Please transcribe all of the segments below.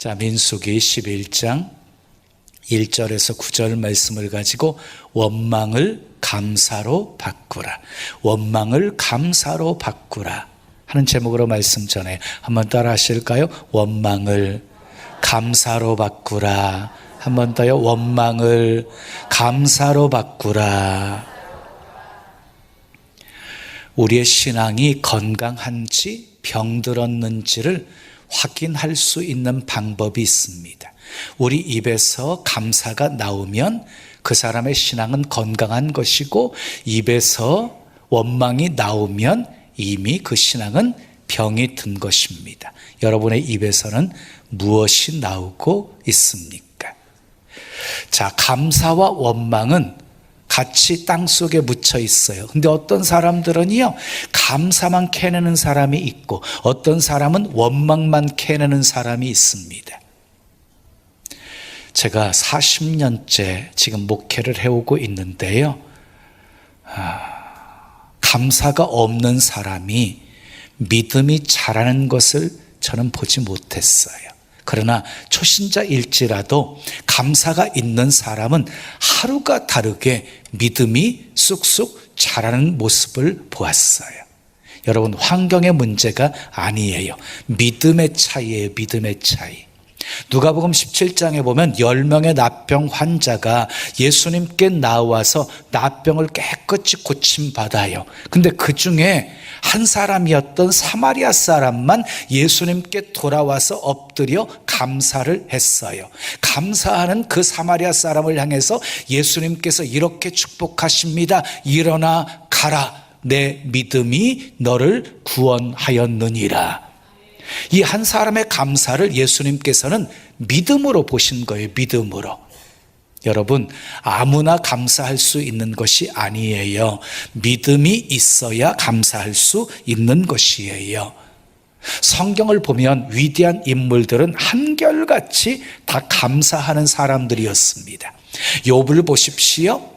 자, 민수기 11장 1절에서 9절 말씀을 가지고 원망을 감사로 바꾸라, 원망을 감사로 바꾸라 하는 제목으로 말씀 전해 한번 따라 하실까요? 원망을 감사로 바꾸라. 한 번 더요. 원망을 감사로 바꾸라. 우리의 신앙이 건강한지 병들었는지를 확인할 수 있는 방법이 있습니다. 우리 입에서 감사가 나오면 그 사람의 신앙은 건강한 것이고, 입에서 원망이 나오면 이미 그 신앙은 병이 든 것입니다. 여러분의 입에서는 무엇이 나오고 있습니까? 자, 감사와 원망은 같이 땅속에 묻혀 있어요. 근데 어떤 사람들은요, 감사만 캐내는 사람이 있고 어떤 사람은 원망만 캐내는 사람이 있습니다. 제가 40년째 지금 목회를 해오고 있는데요, 감사가 없는 사람이 믿음이 자라는 것을 저는 보지 못했어요. 그러나 초신자일지라도 감사가 있는 사람은 하루가 다르게 믿음이 쑥쑥 자라는 모습을 보았어요. 여러분, 환경의 문제가 아니에요. 믿음의 차이예요. 믿음의 차이. 누가복음 17장에 보면 10명의 납병 환자가 예수님께 나와서 납병을 깨끗이 고침받아요. 근데 그 중에 한 사람이었던 사마리아 사람만 예수님께 돌아와서 엎드려 감사를 했어요. 감사하는 그 사마리아 사람을 향해서 예수님께서 이렇게 축복하십니다. 일어나 가라. 내 믿음이 너를 구원하였느니라. 이 한 사람의 감사를 예수님께서는 믿음으로 보신 거예요. 믿음으로. 여러분, 아무나 감사할 수 있는 것이 아니에요. 믿음이 있어야 감사할 수 있는 것이에요. 성경을 보면 위대한 인물들은 한결같이 다 감사하는 사람들이었습니다. 욥을 보십시오.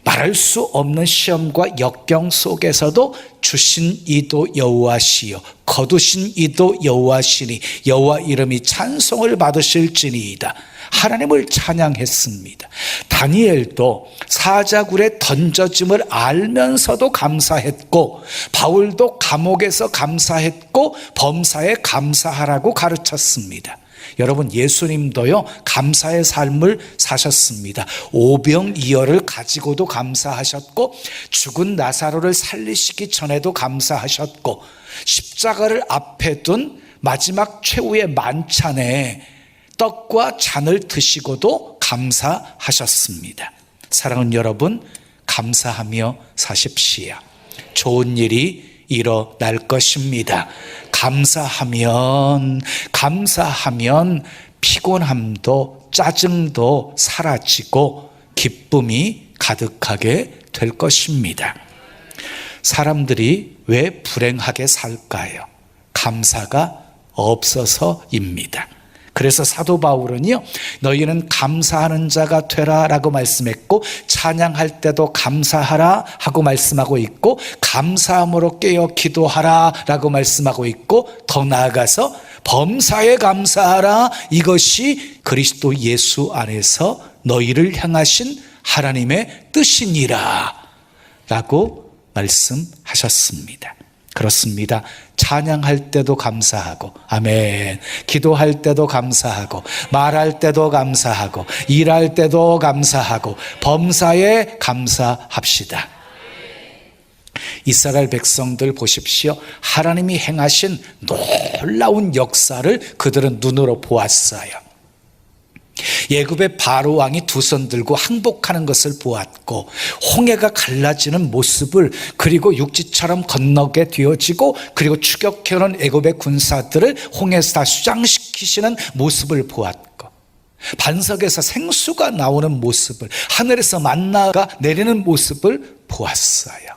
말할 수 없는 시험과 역경 속에서도 주신 이도 여호와시요 거두신 이도 여호와시니 여호와 이름이 찬송을 받으실지니이다. 하나님을 찬양했습니다. 다니엘도 사자굴에 던져짐을 알면서도 감사했고, 바울도 감옥에서 감사했고, 범사에 감사하라고 가르쳤습니다. 여러분, 예수님도요, 감사의 삶을 사셨습니다. 오병이어를 가지고도 감사하셨고, 죽은 나사로를 살리시기 전에도 감사하셨고, 십자가를 앞에 둔 마지막 최후의 만찬에 떡과 잔을 드시고도 감사하셨습니다. 사랑하는 여러분, 감사하며 사십시오. 좋은 일이 일어날 것입니다. 감사하면 피곤함도 짜증도 사라지고 기쁨이 가득하게 될 것입니다. 사람들이 왜 불행하게 살까요? 감사가 없어서입니다. 그래서 사도 바울은요, 너희는 감사하는 자가 되라 라고 말씀했고, 찬양할 때도 감사하라 하고 말씀하고 있고, 감사함으로 깨어 기도하라 라고 말씀하고 있고, 더 나아가서 범사에 감사하라, 이것이 그리스도 예수 안에서 너희를 향하신 하나님의 뜻이니라 라고 말씀하셨습니다. 그렇습니다. 찬양할 때도 감사하고, 아멘. 기도할 때도 감사하고, 말할 때도 감사하고, 일할 때도 감사하고, 범사에 감사합시다. 이스라엘 백성들 보십시오. 하나님이 행하신 놀라운 역사를 그들은 눈으로 보았어요. 예굽의 바로 왕이 두 손 들고 항복하는 것을 보았고, 홍해가 갈라지는 모습을, 그리고 육지처럼 건너게 되어지고, 그리고 추격해오는 애굽의 군사들을 홍해에서 다 수장시키시는 모습을 보았고, 반석에서 생수가 나오는 모습을, 하늘에서 만나가 내리는 모습을 보았어요.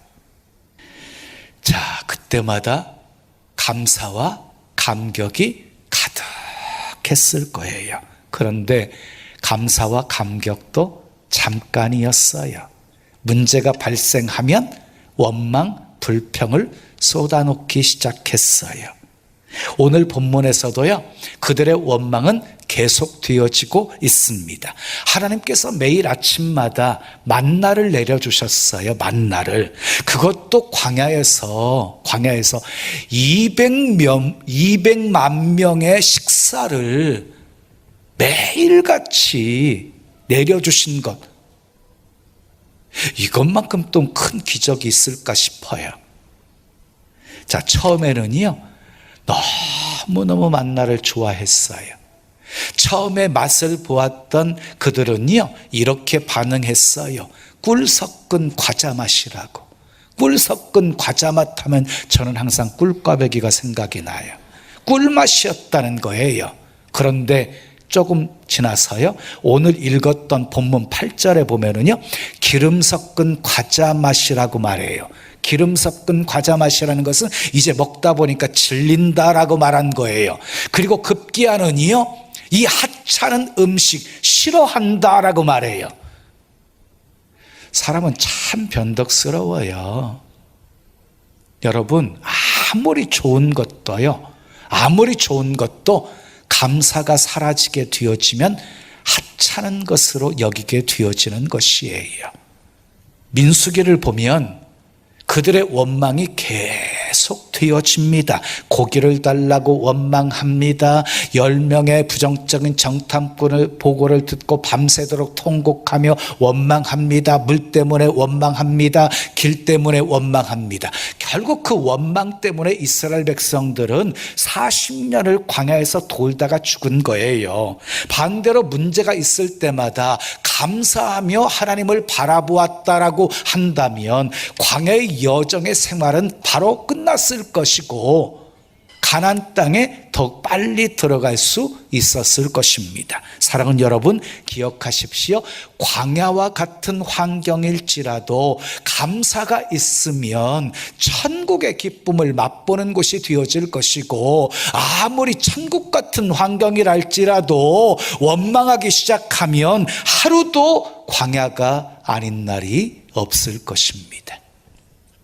자, 그때마다 감사와 감격이 가득했을 거예요. 그런데 감사와 감격도 잠깐이었어요. 문제가 발생하면 원망, 불평을 쏟아놓기 시작했어요. 오늘 본문에서도요, 그들의 원망은 계속되어지고 있습니다. 하나님께서 매일 아침마다 만나를 내려주셨어요. 만나를. 그것도 광야에서 200만 명의 식사를 매일같이 내려주신 것. 이것만큼 또 큰 기적이 있을까 싶어요. 자, 처음에는요, 너무너무 만나를 좋아했어요. 처음에 맛을 보았던 그들은요, 이렇게 반응했어요. 꿀 섞은 과자 맛이라고. 꿀 섞은 과자 맛 하면 저는 항상 꿀꽈배기가 생각이 나요. 꿀맛이었다는 거예요. 그런데 조금 지나서요, 오늘 읽었던 본문 8절에 보면은요, 기름 섞은 과자 맛이라고 말해요. 기름 섞은 과자 맛이라는 것은 이제 먹다 보니까 질린다라고 말한 거예요. 그리고 급기야는요, 이 하찮은 음식 싫어한다라고 말해요. 사람은 참 변덕스러워요. 여러분, 아무리 좋은 것도 감사가 사라지게 되어지면 하찮은 것으로 여기게 되어지는 것이에요. 민수기를 보면 그들의 원망이 계속 되어집니다. 고기를 달라고 원망합니다. 10명의 부정적인 정탐꾼의 보고를 듣고 밤새도록 통곡하며 원망합니다. 물 때문에 원망합니다. 길 때문에 원망합니다. 결국 그 원망 때문에 이스라엘 백성들은 40년을 광야에서 돌다가 죽은 거예요. 반대로 문제가 있을 때마다 감사하며 하나님을 바라보았다라고 한다면 광야의 여정의 생활은 바로 끝났을 것이고 가나안 땅에 더 빨리 들어갈 수 있었을 것입니다. 사랑하는 여러분, 기억하십시오. 광야와 같은 환경일지라도 감사가 있으면 천국의 기쁨을 맛보는 곳이 되어질 것이고, 아무리 천국 같은 환경이랄지라도 원망하기 시작하면 하루도 광야가 아닌 날이 없을 것입니다.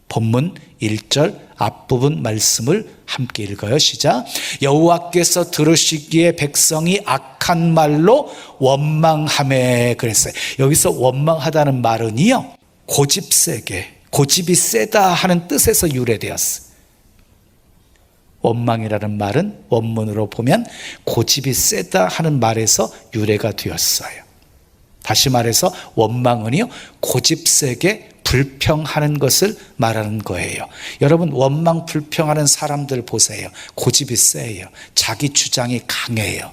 본문 1절 앞부분 말씀을 함께 읽어요. 시작. 여호와께서 들으시기에 백성이 악한 말로 원망하매 그랬어요. 여기서 원망하다는 말은요, 고집이 세다 하는 뜻에서 유래되었어요. 원망이라는 말은 원문으로 보면 고집이 세다 하는 말에서 유래가 되었어요. 다시 말해서 원망은요, 고집세게 불평하는 것을 말하는 거예요. 여러분, 원망 불평하는 사람들 보세요. 고집이 세요. 자기 주장이 강해요.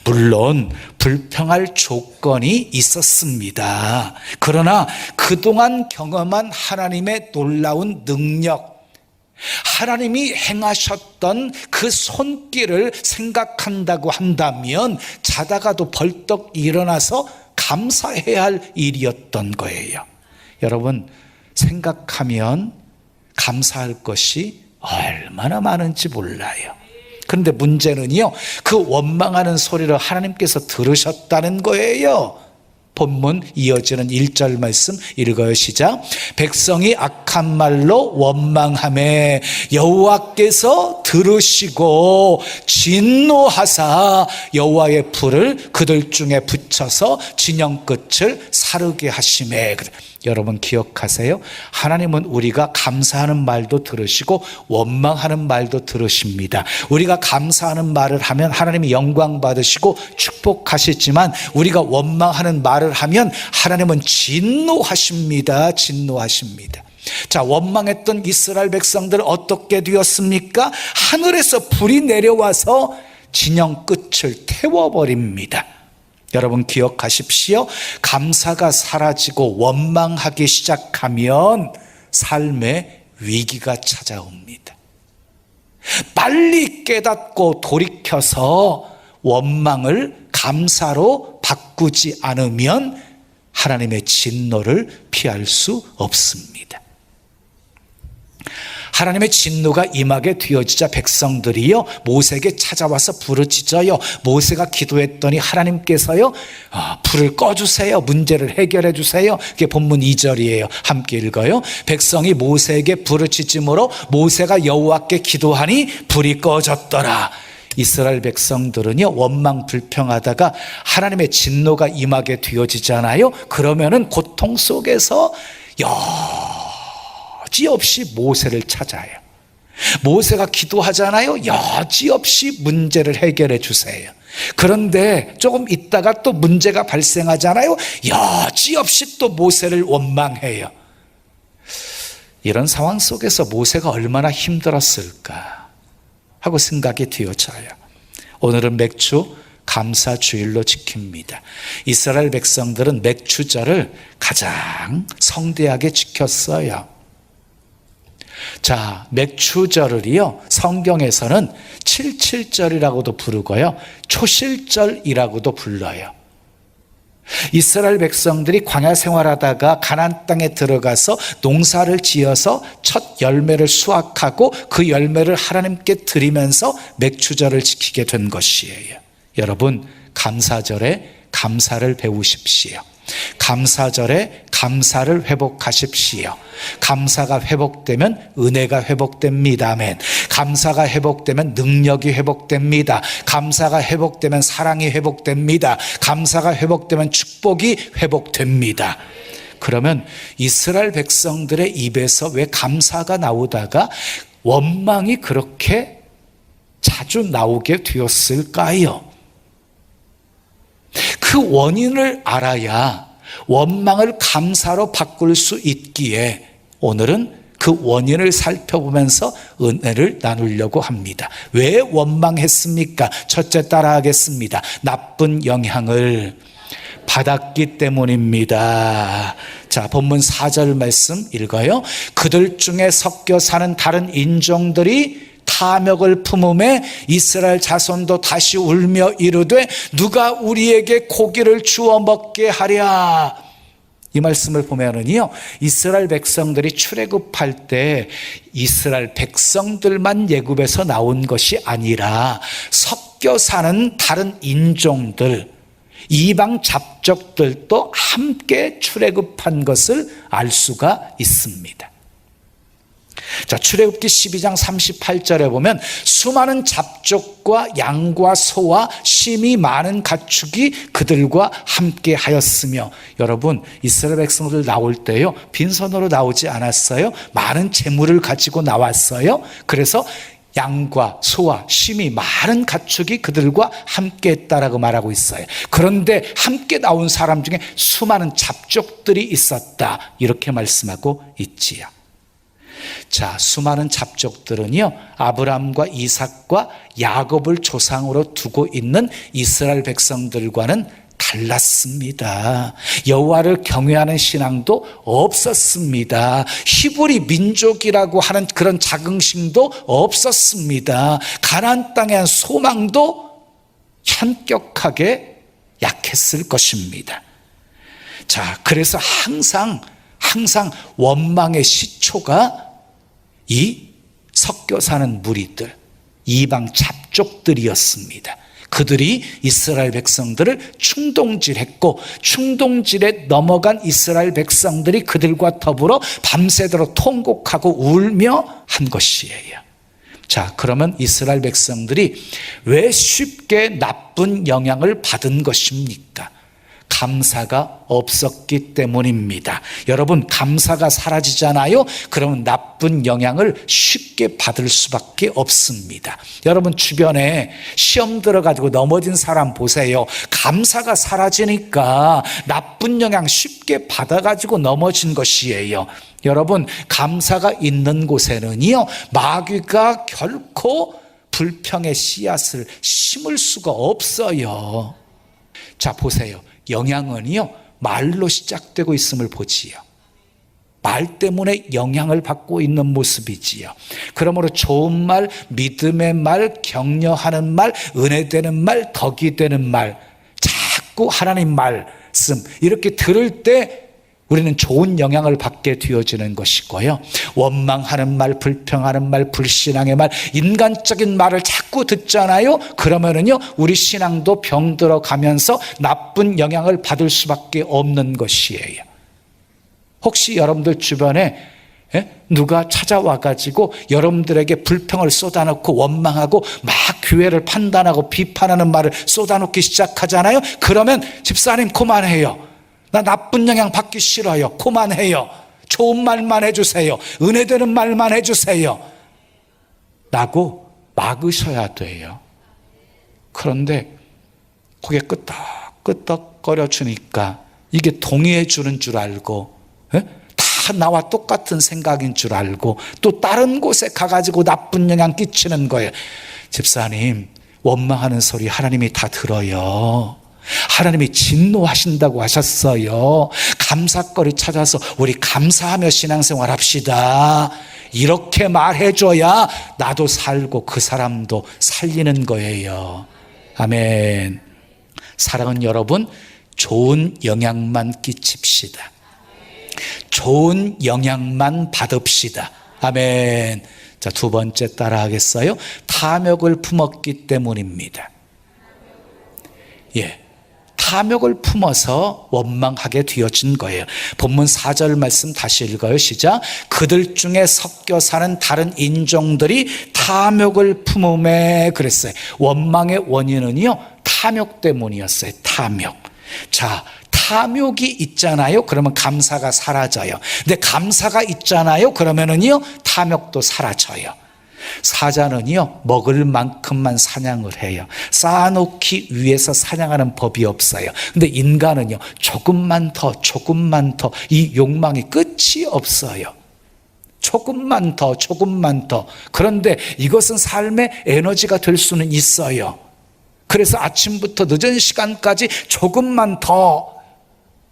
물론 불평할 조건이 있었습니다. 그러나 그동안 경험한 하나님의 놀라운 능력, 하나님이 행하셨던 그 손길을 생각한다고 한다면 자다가도 벌떡 일어나서 감사해야 할 일이었던 거예요. 여러분, 생각하면 감사할 것이 얼마나 많은지 몰라요. 그런데 문제는요, 그 원망하는 소리를 하나님께서 들으셨다는 거예요. 본문 이어지는 1절 말씀 읽어요. 시작. 백성이 악한 말로 원망하매 여호와께서 들으시고 진노하사 여호와의 불을 그들 중에 붙여서 진영 끝을 사르게 하시매. 여러분 기억하세요. 하나님은 우리가 감사하는 말도 들으시고 원망하는 말도 들으십니다. 우리가 감사하는 말을 하면 하나님이 영광 받으시고 축복하시지만 우리가 원망하는 말을 하면 하나님은 진노하십니다. 진노하십니다. 자, 원망했던 이스라엘 백성들은 어떻게 되었습니까? 하늘에서 불이 내려와서 진영 끝을 태워버립니다. 여러분 기억하십시오. 감사가 사라지고 원망하기 시작하면 삶에 위기가 찾아옵니다. 빨리 깨닫고 돌이켜서 원망을 감사로 바꾸지 않으면 하나님의 진노를 피할 수 없습니다. 하나님의 진노가 임하게 되어지자 백성들이요 모세에게 찾아와서 부르짖어요. 모세가 기도했더니 하나님께서요 불을 꺼주세요. 문제를 해결해 주세요. 그게 본문 2절이에요. 함께 읽어요. 백성이 모세에게 부르짖음으로 모세가 여호와께 기도하니 불이 꺼졌더라. 이스라엘 백성들은요 원망 불평하다가 하나님의 진노가 임하게 되어지잖아요. 그러면은 고통 속에서 여지없이 모세를 찾아요. 모세가 기도하잖아요. 여지없이 문제를 해결해 주세요. 그런데 조금 있다가 또 문제가 발생하잖아요. 여지없이 또 모세를 원망해요. 이런 상황 속에서 모세가 얼마나 힘들었을까 하고 생각이 되어져요. 오늘은 맥주 감사주일로 지킵니다. 이스라엘 백성들은 맥주절을 가장 성대하게 지켰어요. 자, 맥주절을요 성경에서는 칠칠절이라고도 부르고요 초실절이라고도 불러요. 이스라엘 백성들이 광야 생활하다가 가나안 땅에 들어가서 농사를 지어서 첫 열매를 수확하고 그 열매를 하나님께 드리면서 맥주절을 지키게 된 것이에요. 여러분, 감사절에 감사를 배우십시오. 감사절에 감사를 회복하십시오. 감사가 회복되면 은혜가 회복됩니다. 아멘. 감사가 회복되면 능력이 회복됩니다. 감사가 회복되면 사랑이 회복됩니다. 감사가 회복되면 축복이 회복됩니다. 그러면 이스라엘 백성들의 입에서 왜 감사가 나오다가 원망이 그렇게 자주 나오게 되었을까요? 그 원인을 알아야 원망을 감사로 바꿀 수 있기에 오늘은 그 원인을 살펴보면서 은혜를 나누려고 합니다. 왜 원망했습니까? 첫째 따라하겠습니다. 나쁜 영향을 받았기 때문입니다. 자, 본문 4절 말씀 읽어요. 그들 중에 섞여 사는 다른 인종들이 탐욕을 품음에 이스라엘 자손도 다시 울며 이르되 누가 우리에게 고기를 주어 먹게 하랴. 이 말씀을 보면은요 이스라엘 백성들이 출애굽할 때 이스라엘 백성들만 애굽에서 나온 것이 아니라 섞여 사는 다른 인종들, 이방 잡족들도 함께 출애굽한 것을 알 수가 있습니다. 자, 출애굽기 12장 38절에 보면 수많은 잡족과 양과 소와 심이 많은 가축이 그들과 함께 하였으며, 여러분 이스라엘 백성들 나올 때요 빈손으로 나오지 않았어요. 많은 재물을 가지고 나왔어요. 그래서 양과 소와 심이 많은 가축이 그들과 함께 했다라고 말하고 있어요. 그런데 함께 나온 사람 중에 수많은 잡족들이 있었다 이렇게 말씀하고 있지요. 자, 수많은 잡족들은요 아브라함과 이삭과 야곱을 조상으로 두고 있는 이스라엘 백성들과는 달랐습니다. 여호와를 경외하는 신앙도 없었습니다. 히브리 민족이라고 하는 그런 자긍심도 없었습니다. 가나안 땅에 대한 소망도 현격하게 약했을 것입니다. 자, 그래서 항상 원망의 시초가 이 섞여 사는 무리들, 이방 잡족들이었습니다. 그들이 이스라엘 백성들을 충동질했고 충동질에 넘어간 이스라엘 백성들이 그들과 더불어 밤새도록 통곡하고 울며 한 것이에요. 자, 그러면 이스라엘 백성들이 왜 쉽게 나쁜 영향을 받은 것입니까? 감사가 없었기 때문입니다. 여러분, 감사가 사라지잖아요. 그러면 나쁜 영향을 쉽게 받을 수밖에 없습니다. 여러분 주변에 시험 들어가지고 넘어진 사람 보세요. 감사가 사라지니까 나쁜 영향 쉽게 받아가지고 넘어진 것이에요. 여러분, 감사가 있는 곳에는요 마귀가 결코 불평의 씨앗을 심을 수가 없어요. 자, 보세요. 영향은요 말로 시작되고 있음을 보지요. 말 때문에 영향을 받고 있는 모습이지요. 그러므로 좋은 말, 믿음의 말, 격려하는 말, 은혜되는 말, 덕이 되는 말, 자꾸 하나님 말씀 이렇게 들을 때 우리는 좋은 영향을 받게 되어지는 것이고요. 원망하는 말, 불평하는 말, 불신앙의 말, 인간적인 말을 자꾸 듣잖아요. 그러면은요, 우리 신앙도 병들어 가면서 나쁜 영향을 받을 수밖에 없는 것이에요. 혹시 여러분들 주변에 누가 찾아와가지고 여러분들에게 불평을 쏟아놓고 원망하고 막 교회를 판단하고 비판하는 말을 쏟아놓기 시작하잖아요. 그러면 집사님 그만해요. 나 나쁜 영향 받기 싫어요. 그만해요. 좋은 말만 해주세요. 은혜되는 말만 해주세요. 라고 막으셔야 돼요. 그런데 고개 끄덕끄덕거려 주니까 이게 동의해 주는 줄 알고 다 나와 똑같은 생각인 줄 알고 또 다른 곳에 가가지고 나쁜 영향 끼치는 거예요. 집사님, 원망하는 소리 하나님이 다 들어요. 하나님이 진노하신다고 하셨어요. 감사거리 찾아서 우리 감사하며 신앙생활 합시다. 이렇게 말해줘야 나도 살고 그 사람도 살리는 거예요. 아멘. 사랑하는 여러분, 좋은 영향만 끼칩시다. 좋은 영향만 받읍시다. 아멘. 자, 두 번째 따라하겠어요? 탐욕을 품었기 때문입니다. 예. 탐욕을 품어서 원망하게 되어진 거예요. 본문 4절 말씀 다시 읽어요. 시작. 그들 중에 섞여 사는 다른 인종들이 탐욕을 품음에 그랬어요. 원망의 원인은요, 탐욕 때문이었어요. 탐욕. 자, 탐욕이 있잖아요. 그러면 감사가 사라져요. 근데 감사가 있잖아요. 그러면은요, 탐욕도 사라져요. 사자는요, 먹을 만큼만 사냥을 해요. 쌓아놓기 위해서 사냥하는 법이 없어요. 근데 인간은요, 조금만 더 이 욕망이 끝이 없어요. 조금만 더 그런데 이것은 삶의 에너지가 될 수는 있어요. 그래서 아침부터 늦은 시간까지 조금만 더,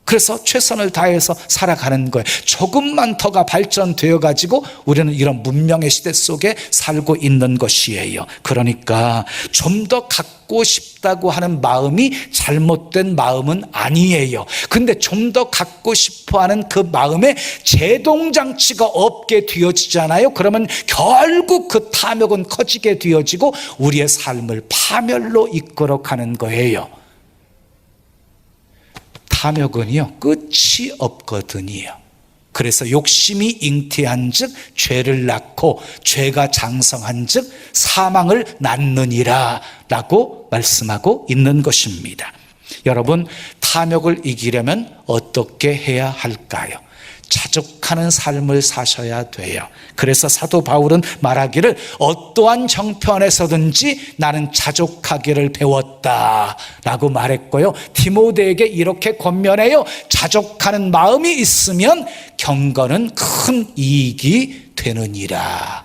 그래서 최선을 다해서 살아가는 거예요. 조금만 더가 발전되어 가지고 우리는 이런 문명의 시대 속에 살고 있는 것이에요. 그러니까 좀 더 갖고 싶다고 하는 마음이 잘못된 마음은 아니에요. 근데 좀 더 갖고 싶어 하는 그 마음에 제동장치가 없게 되어지잖아요. 그러면 결국 그 탐욕은 커지게 되어지고 우리의 삶을 파멸로 이끌어 가는 거예요. 탐욕은요, 끝이 없거든요. 그래서 욕심이 잉태한 즉 죄를 낳고 죄가 장성한 즉 사망을 낳느니라 라고 말씀하고 있는 것입니다. 여러분, 탐욕을 이기려면 어떻게 해야 할까요? 자족하는 삶을 사셔야 돼요. 그래서 사도 바울은 말하기를 어떠한 정편에서든지 나는 자족하기를 배웠다 라고 말했고요. 디모데에게 이렇게 권면해요. 자족하는 마음이 있으면 경건은 큰 이익이 되느니라.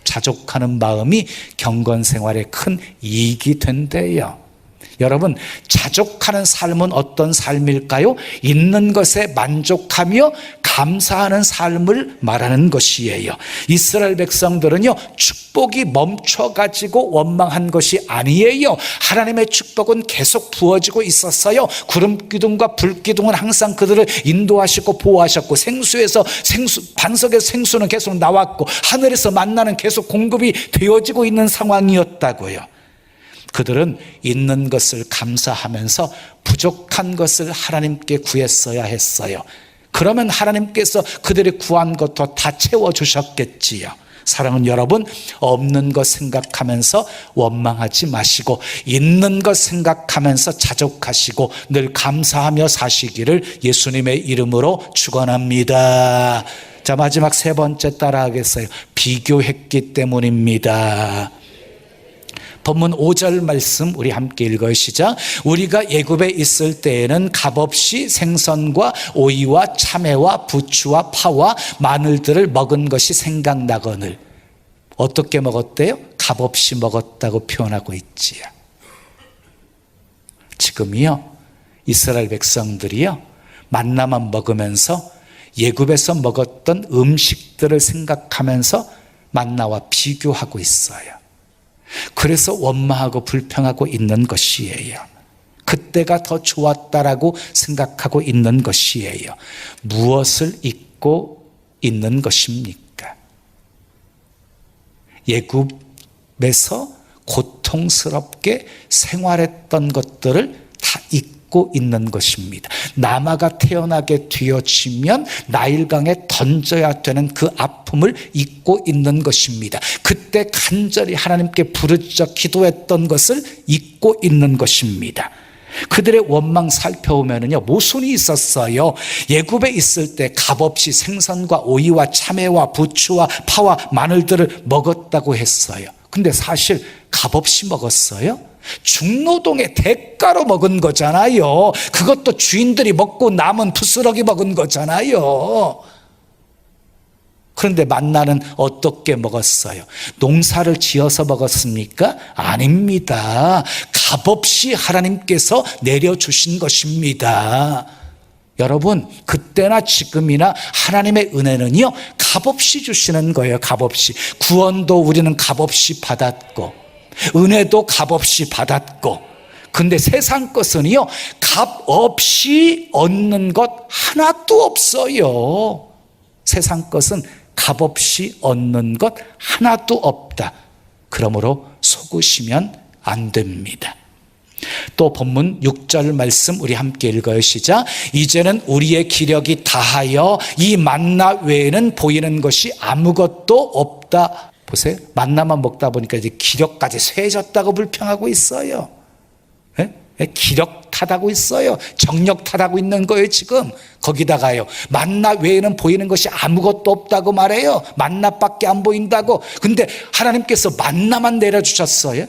자족하는 마음이 경건 생활에 큰 이익이 된대요. 여러분, 자족하는 삶은 어떤 삶일까요? 있는 것에 만족하며 감사하는 삶을 말하는 것이에요. 이스라엘 백성들은요, 축복이 멈춰가지고 원망한 것이 아니에요. 하나님의 축복은 계속 부어지고 있었어요. 구름기둥과 불기둥은 항상 그들을 인도하시고 보호하셨고, 반석에서 생수는 계속 나왔고, 하늘에서 만나는 계속 공급이 되어지고 있는 상황이었다고요. 그들은 있는 것을 감사하면서 부족한 것을 하나님께 구했어야 했어요. 그러면 하나님께서 그들이 구한 것도 다 채워주셨겠지요. 사랑하는 여러분, 없는 것 생각하면서 원망하지 마시고 있는 것 생각하면서 자족하시고 늘 감사하며 사시기를 예수님의 이름으로 축원합니다. 자, 마지막 세 번째 따라하겠어요. 비교했기 때문입니다. 본문 5절 말씀 우리 함께 읽어요. 시작. 우리가 애굽에 있을 때에는 값없이 생선과 오이와 참외와 부추와 파와 마늘들을 먹은 것이 생각나거늘. 어떻게 먹었대요? 값없이 먹었다고 표현하고 있지요. 지금이요, 이스라엘 백성들이요, 만나만 먹으면서 애굽에서 먹었던 음식들을 생각하면서 만나와 비교하고 있어요. 그래서 원망하고 불평하고 있는 것이에요. 그때가 더 좋았다라고 생각하고 있는 것이에요. 무엇을 잊고 있는 것입니까? 애굽에서 고통스럽게 생활했던 것들을 다 잊고 있는 것입니다. 남아가 태어나게 되어지면 나일강에 던져야 되는 그 아픔을 잊고 있는 것입니다. 그때 간절히 하나님께 부르짖어 기도했던 것을 잊고 있는 것입니다. 그들의 원망 살펴보면요, 모순이 있었어요. 애굽에 있을 때 값없이 생선과 오이와 참외와 부추와 파와 마늘들을 먹었다고 했어요. 근데 사실 값없이 먹었어요? 중노동의 대가로 먹은 거잖아요. 그것도 주인들이 먹고 남은 부스러기 먹은 거잖아요. 그런데 만나는 어떻게 먹었어요? 농사를 지어서 먹었습니까? 아닙니다. 값없이 하나님께서 내려주신 것입니다. 여러분, 그때나 지금이나 하나님의 은혜는요, 값없이 주시는 거예요. 값없이. 구원도 우리는 값없이 받았고, 은혜도 값없이 받았고, 근데 세상 것은요, 값없이 얻는 것 하나도 없어요. 세상 것은 값없이 얻는 것 하나도 없다. 그러므로 속으시면 안 됩니다. 또 본문 6절 말씀 우리 함께 읽어요. 시작. 이제는 우리의 기력이 다하여 이 만나 외에는 보이는 것이 아무것도 없다. 보세요. 만나만 먹다 보니까 이제 기력까지 쇠해졌다고 불평하고 있어요. 기력 탓하고 있어요. 정력 탓하고 있는 거예요. 지금 거기다가요, 만나 외에는 보이는 것이 아무것도 없다고 말해요. 만나밖에 안 보인다고. 근데 하나님께서 만나만 내려주셨어요.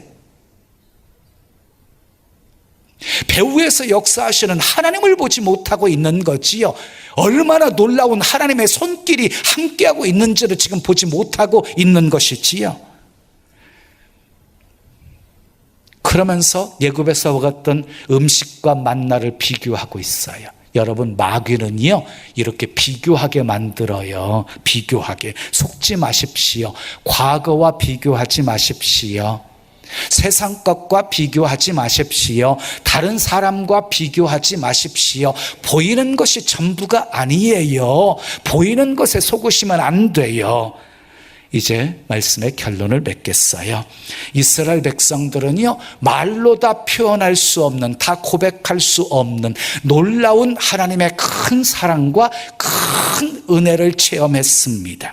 배후에서 역사하시는 하나님을 보지 못하고 있는 거지요. 얼마나 놀라운 하나님의 손길이 함께하고 있는지를 지금 보지 못하고 있는 것이지요. 그러면서 애굽에서 먹었던 음식과 만나를 비교하고 있어요. 여러분, 마귀는요, 이렇게 비교하게 만들어요. 비교하게. 속지 마십시오. 과거와 비교하지 마십시오. 세상 것과 비교하지 마십시오. 다른 사람과 비교하지 마십시오. 보이는 것이 전부가 아니에요. 보이는 것에 속으시면 안 돼요. 이제 말씀의 결론을 맺겠어요. 이스라엘 백성들은요, 말로 다 표현할 수 없는, 다 고백할 수 없는 놀라운 하나님의 큰 사랑과 큰 은혜를 체험했습니다.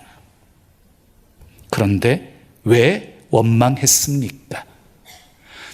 그런데 왜 원망했습니까?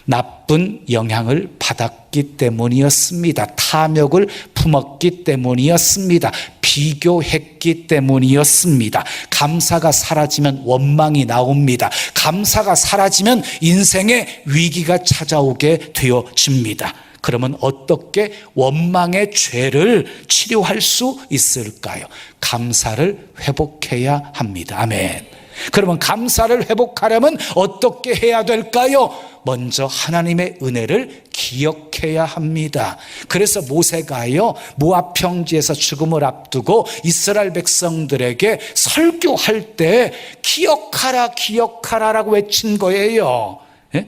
나쁜 영향을 받았기 때문이었습니다. 탐욕을 품었기 때문이었습니다. 비교했기 때문이었습니다. 감사가 사라지면 원망이 나옵니다. 감사가 사라지면 인생의 위기가 찾아오게 되어집니다. 그러면 어떻게 원망의 죄를 치료할 수 있을까요? 감사를 회복해야 합니다. 아멘. 그러면 감사를 회복하려면 어떻게 해야 될까요? 먼저 하나님의 은혜를 기억해야 합니다. 그래서 모세가요, 모압 평지에서 죽음을 앞두고 이스라엘 백성들에게 설교할 때 기억하라, 기억하라라고 외친 거예요. 예?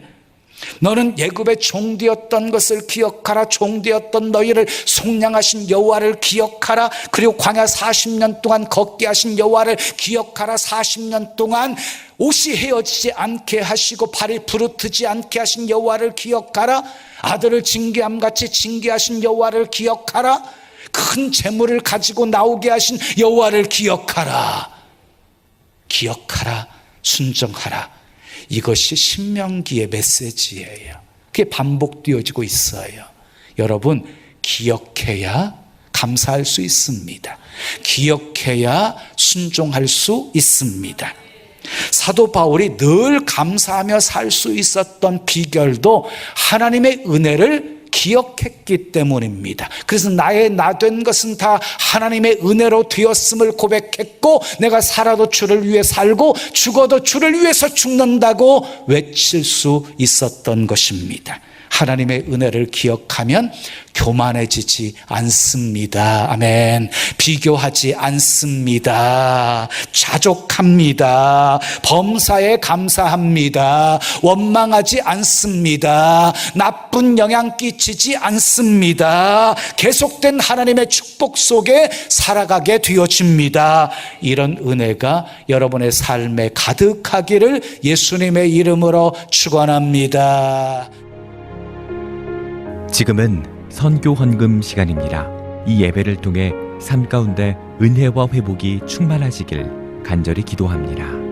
너는 애굽의 종되었던 것을 기억하라. 종되었던 너희를 속량하신 여호와를 기억하라. 그리고 광야 40년 동안 걷게 하신 여호와를 기억하라. 40년 동안 옷이 헤어지지 않게 하시고 발이 부르트지 않게 하신 여호와를 기억하라. 아들을 징계함같이 징계하신 여호와를 기억하라. 큰 재물을 가지고 나오게 하신 여호와를 기억하라. 기억하라. 순종하라. 이것이 신명기의 메시지예요. 그게 반복되어지고 있어요. 여러분, 기억해야 감사할 수 있습니다. 기억해야 순종할 수 있습니다. 사도 바울이 늘 감사하며 살 수 있었던 비결도 하나님의 은혜를 기억했기 때문입니다. 그래서 나의 나 된 것은 다 하나님의 은혜로 되었음을 고백했고, 내가 살아도 주를 위해 살고 죽어도 주를 위해서 죽는다고 외칠 수 있었던 것입니다. 하나님의 은혜를 기억하면 교만해지지 않습니다. 아멘. 비교하지 않습니다. 자족합니다. 범사에 감사합니다. 원망하지 않습니다. 나쁜 영향 끼치지 않습니다. 계속된 하나님의 축복 속에 살아가게 되어집니다. 이런 은혜가 여러분의 삶에 가득하기를 예수님의 이름으로 축원합니다. 지금은 선교 헌금 시간입니다. 이 예배를 통해 삶 가운데 은혜와 회복이 충만하시길 간절히 기도합니다.